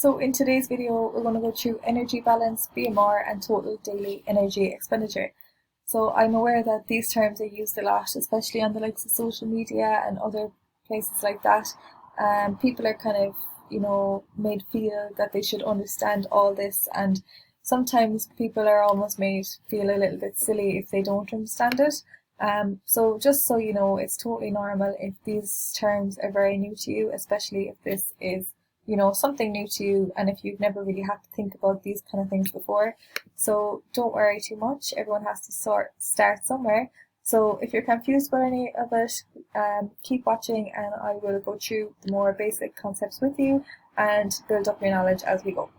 So in today's video, we're going to go through energy balance, BMR, and total daily energy expenditure. So I'm aware that these terms are used a lot, especially on the likes of social media and other places like that. People are kind of, made feel that they should understand all this, and sometimes people are almost made feel a little bit silly if they don't understand it. So just so you know, it's totally normal if these terms are very new to you, especially if this is something new to you and if you've never really had to think about these kind of things before. So don't worry too much. Everyone has to start somewhere. So if you're confused about any of it, keep watching and I will go through the more basic concepts with you and build up your knowledge as we go.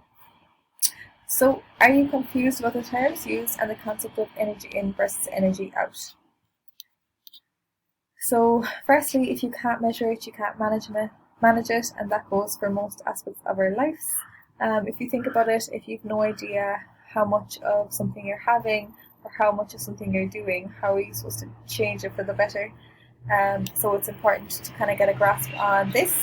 So are you confused about the terms used and the concept of energy in versus energy out? So firstly, if you can't measure it, you can't manage it, and that goes for most aspects of our lives. If you think about it, if you've no idea how much of something you're having or how much of something you're doing, how are you supposed to change it for the better? So it's important to kind of get a grasp on this.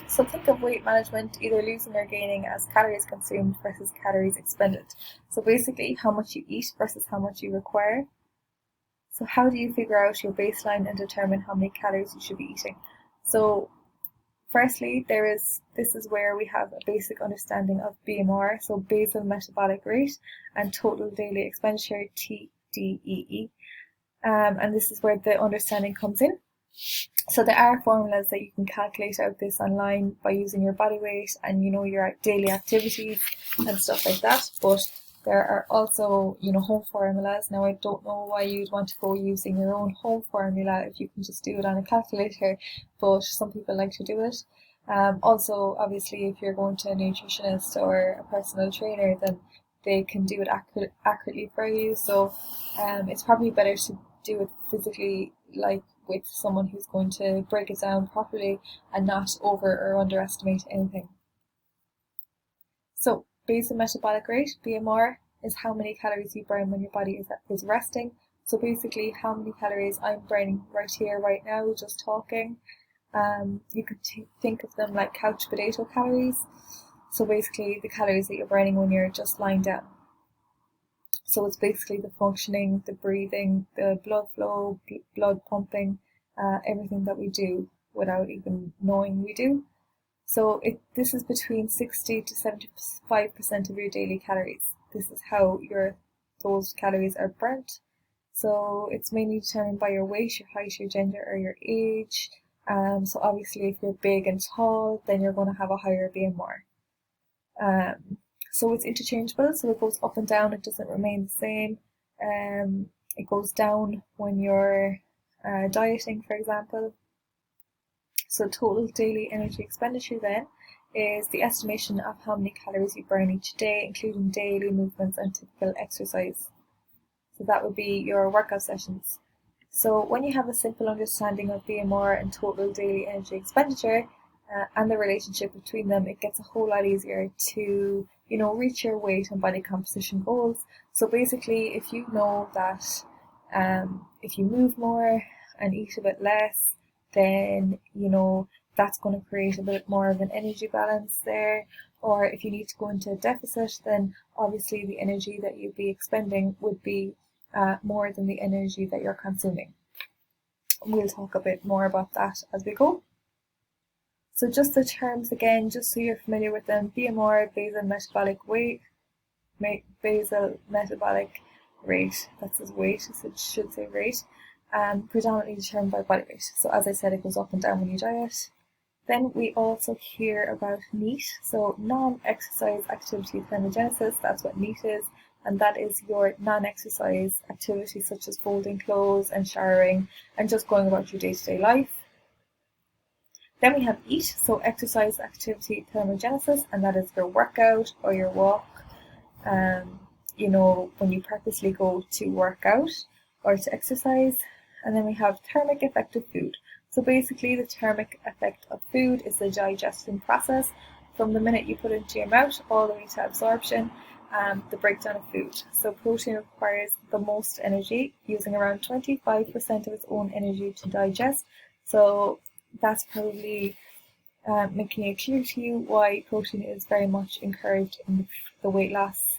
So think of weight management, either losing or gaining, as calories consumed versus calories expended. So basically how much you eat versus how much you require. So how do you figure out your baseline and determine how many calories you should be eating? So firstly, this is where we have a basic understanding of BMR, so basal metabolic rate, and total daily expenditure, TDEE. And this is where the understanding comes in. So there are formulas that you can calculate out this online by using your body weight and your daily activities and stuff like that. But there are also home formulas. Now I don't know why you'd want to go using your own home formula if you can just do it on a calculator, but some people like to do it. Also, obviously, if you're going to a nutritionist or a personal trainer, then they can do it accurately for you. So it's probably better to do it physically, like with someone who's going to break it down properly and not over or underestimate anything. So basal metabolic rate, BMR, is how many calories you burn when your body is resting. So basically how many calories I'm burning right here, right now, just talking. You could think of them like couch potato calories. So basically the calories that you're burning when you're just lying down. So it's basically the functioning, the breathing, the blood flow, blood pumping, everything that we do without even knowing we do. So this is between 60 to 75% of your daily calories. This is how those calories are burnt. So it's mainly determined by your weight, your height, your gender, or your age. So obviously if you're big and tall, then you're going to have a higher BMR. So it's interchangeable, so it goes up and down, it doesn't remain the same. It goes down when you're dieting, for example. So total daily energy expenditure then is the estimation of how many calories you burn each day, including daily movements and typical exercise. So that would be your workout sessions. So when you have a simple understanding of BMR and total daily energy expenditure and the relationship between them, it gets a whole lot easier to reach your weight and body composition goals. So basically, if you know that if you move more and eat a bit less, then that's going to create a bit more of an energy balance there. Or if you need to go into a deficit, then obviously the energy that you'd be expending would be more than the energy that you're consuming. We'll talk a bit more about that as we go. So just the terms again, just so you're familiar with them: BMR, basal metabolic weight, basal metabolic rate, that's his weight, so it should say rate, predominantly determined by body weight. So as I said, it goes up and down when you diet. Then we also hear about NEAT, so non-exercise activity thermogenesis. That's what NEAT is, and that is your non-exercise activities such as folding clothes and showering and just going about your day-to-day life. Then we have EAT, so exercise activity thermogenesis, and that is your workout or your walk. When you purposely go to work out or to exercise. And then we have thermic effect of food. So basically the thermic effect of food is the digestion process from the minute you put it into your mouth all the way to absorption, the breakdown of food. So protein requires the most energy, using around 25% of its own energy to digest. So that's probably making it clear to you why protein is very much encouraged in the weight loss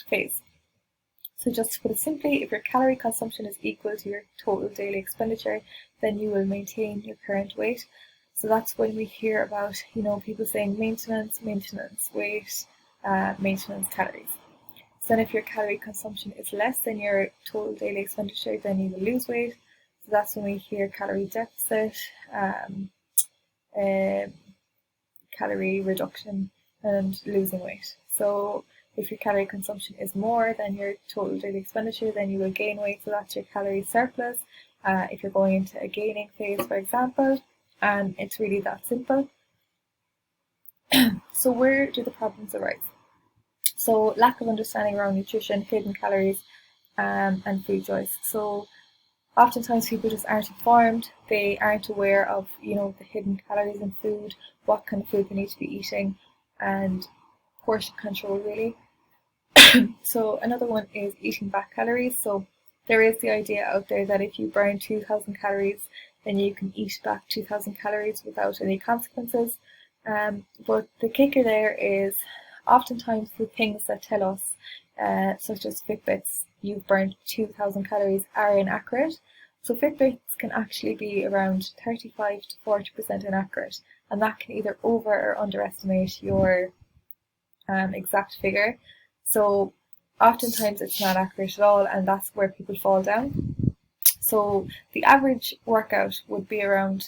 phase. So just to put it simply, if your calorie consumption is equal to your total daily expenditure, then you will maintain your current weight. So that's when we hear about, people saying maintenance weight, maintenance calories. So then if your calorie consumption is less than your total daily expenditure, then you will lose weight. So that's when we hear calorie deficit, calorie reduction, and losing weight. So if your calorie consumption is more than your total daily expenditure, then you will gain weight. So that's your calorie surplus. If you're going into a gaining phase, for example, and it's really that simple. So where do the problems arise? So lack of understanding around nutrition, hidden calories, and food choice. So oftentimes people just aren't informed. They aren't aware of, the hidden calories in food, what kind of food they need to be eating, and portion control really. So another one is eating back calories. So there is the idea out there that if you burn 2,000 calories, then you can eat back 2,000 calories without any consequences. But the kicker there is oftentimes the things that tell us, such as Fitbits, you've burned 2,000 calories, are inaccurate. So Fitbits can actually be around 35 to 40% inaccurate, and that can either over or underestimate your exact figure. So oftentimes it's not accurate at all, and that's where people fall down. So the average workout would burn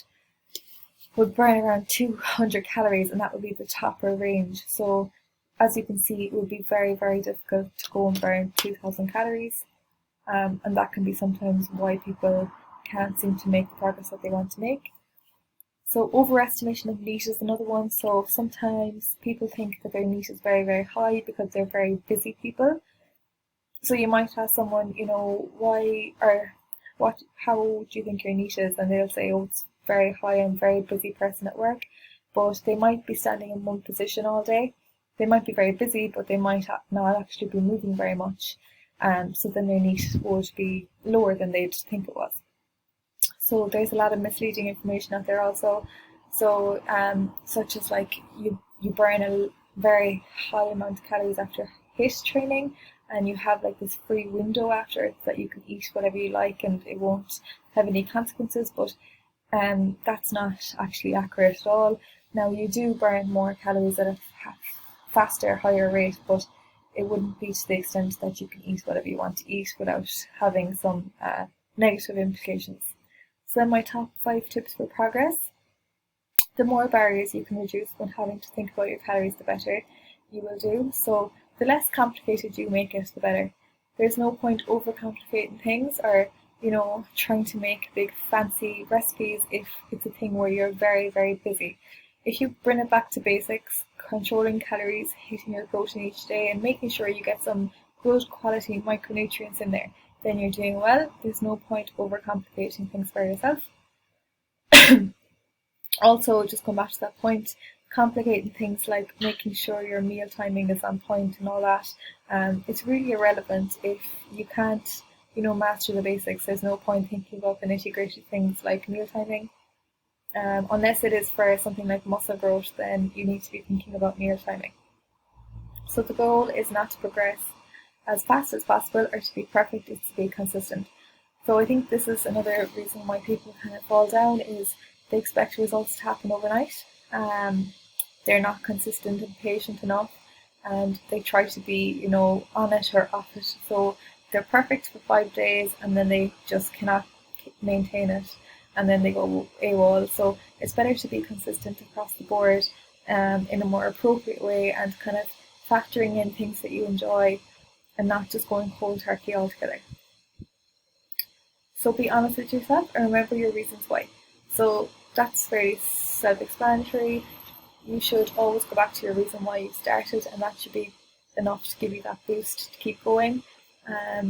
around 200 calories, and that would be the topper range. So as you can see, it would be very, very difficult to go and burn 2,000 calories. And that can be sometimes why people can't seem to make the progress that they want to make. So overestimation of NEAT is another one. So sometimes people think that their NEAT is very, very high because they're very busy people. So you might ask someone, how do you think your NEAT is? And they'll say, oh, it's very high, I'm a very busy person at work. But they might be standing in one position all day. They might be very busy, but they might not actually be moving very much. So then their NEAT would be lower than they'd think it was. So there's a lot of misleading information out there also. So such as like you burn a very high amount of calories after HIIT training, and you have like this free window after that you can eat whatever you like and it won't have any consequences, but that's not actually accurate at all. Now you do burn more calories at a faster, higher rate, but it wouldn't be to the extent that you can eat whatever you want to eat without having some negative implications. So then my top 5 tips for progress. The more barriers you can reduce when having to think about your calories, the better you will do. So the less complicated you make it, the better. There's no point overcomplicating things or, trying to make big fancy recipes if it's a thing where you're very, very busy. If you bring it back to basics, controlling calories, hitting your protein each day, and making sure you get some good quality micronutrients in there, then you're doing well. There's no point overcomplicating things for yourself. Also, just going back to that point, complicating things like making sure your meal timing is on point and all that, it's really irrelevant if you can't, master the basics. There's no point thinking about the nitty-gritty things like meal timing. Unless it is for something like muscle growth, then you need to be thinking about meal timing. So the goal is not to progress as fast as possible or to be perfect, it's to be consistent. So I think this is another reason why people kind of fall down, is they expect results to happen overnight. They're not consistent and patient enough, and they try to be, on it or off it. So they're perfect for 5 days and then they just cannot maintain it, and then they go AWOL. So it's better to be consistent across the board in a more appropriate way, and kind of factoring in things that you enjoy and not just going cold turkey altogether. So be honest with yourself and remember your reasons why. So that's very self-explanatory. You should always go back to your reason why you started, and that should be enough to give you that boost to keep going.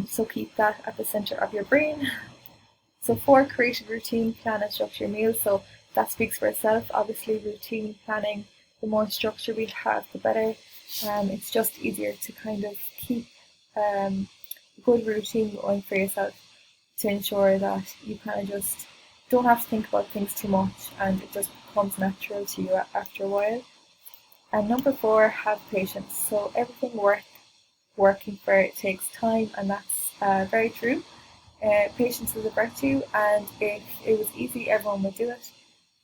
So keep that at the center of your brain. So 4, create a routine, plan and structure your meals. So that speaks for itself. Obviously, routine planning, the more structure we have, the better. It's just easier to kind of keep a good routine going for yourself to ensure that you kind of just don't have to think about things too much, and it just comes natural to you after a while. And number 4, have patience. So everything working for it takes time, and that's very true. Patience is a virtue, and if it was easy, everyone would do it.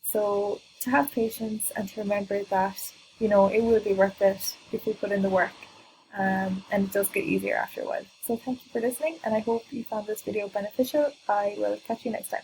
So to have patience and to remember that, it will be worth it if we put in the work, and it does get easier after a while. So thank you for listening, and I hope you found this video beneficial. I will catch you next time.